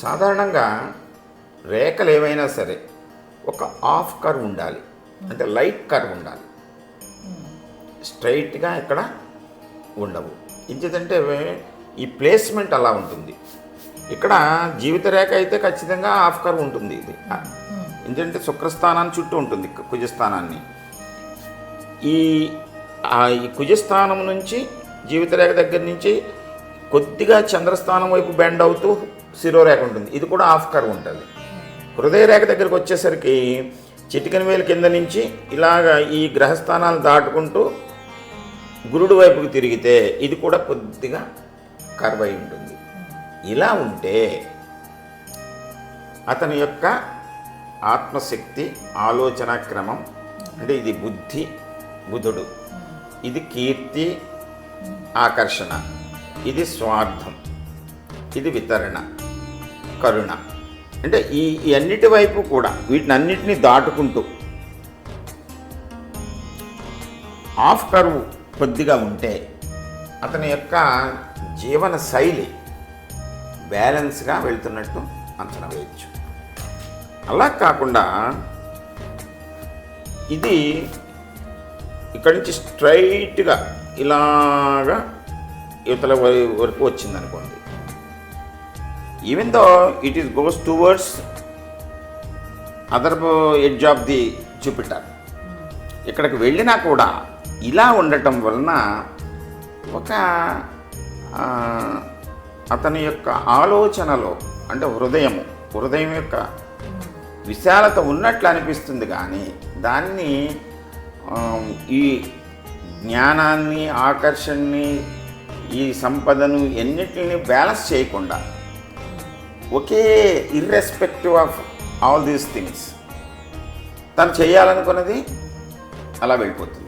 సాధారణంగా రేఖలు ఏవైనా సరే ఒక హాఫ్ కర్వ్ ఉండాలి, అంటే లైట్ కర్వ్ ఉండాలి. స్ట్రైట్గా ఇక్కడ ఉండవు. ఎందుకంటే ఈ ప్లేస్మెంట్ అలా ఉంటుంది. ఇక్కడ జీవిత రేఖ అయితే ఖచ్చితంగా హాఫ్ కర్వ్ ఉంటుంది. ఇది ఎందుకంటే శుక్రస్థానాన్ని చుట్టూ ఉంటుంది, కుజస్థానాన్ని. ఈ కుజస్థానం నుంచి జీవిత రేఖ దగ్గర నుంచి కొద్దిగా చంద్రస్థానం వైపు బెండ్ అవుతూ శిరోరేఖ ఉంటుంది. ఇది కూడా హాఫ్ కర్వ్ ఉంటుంది. హృదయ రేఖ దగ్గరికి వచ్చేసరికి చిటికెన వేలు కింద నుంచి ఇలాగ ఈ గ్రహస్థానాలు దాటుకుంటూ గురుడు వైపుకి తిరిగితే ఇది కూడా కొద్దిగా కర్వ్ అయి ఉంటుంది. ఇలా ఉంటే అతని యొక్క ఆత్మశక్తి, ఆలోచన క్రమం, అంటే ఇది బుద్ధి, బుధుడు, ఇది కీర్తి, ఆకర్షణ, ఇది స్వార్థం, ఇది వితరణ, కరుణ, అంటే ఈ అన్నిటి వైపు కూడా వీటినన్నిటినీ దాటుకుంటూ హాఫ్ కర్వ్ కొద్దిగా ఉంటే అతని యొక్క జీవన శైలి బ్యాలెన్స్గా వెళ్తున్నట్టు అంచనా వేయచ్చు. అలా కాకుండా ఇది ఇక్కడి నుంచి స్ట్రైట్గా ఇలాగా యువతల వరకు వచ్చిందనుకోండి, even though it is goes towards other edge of the Jupiter, ఇక్కడికి వెళ్ళినా కూడా ఇలా ఉండటం వలన ఒక అతని యొక్క ఆలోచనలో, అంటే హృదయం యొక్క విశాలత ఉన్నట్లు అనిపిస్తుంది. కానీ దాన్ని ఈ జ్ఞానాన్ని, ఆకర్షణని, ఈ సంపదను ఎన్నిటిని బ్యాలెన్స్ చేయకుండా ఒకే irrespective of all these things తను చేయాలనుకున్నది అలా వెళ్ళిపోతుంది.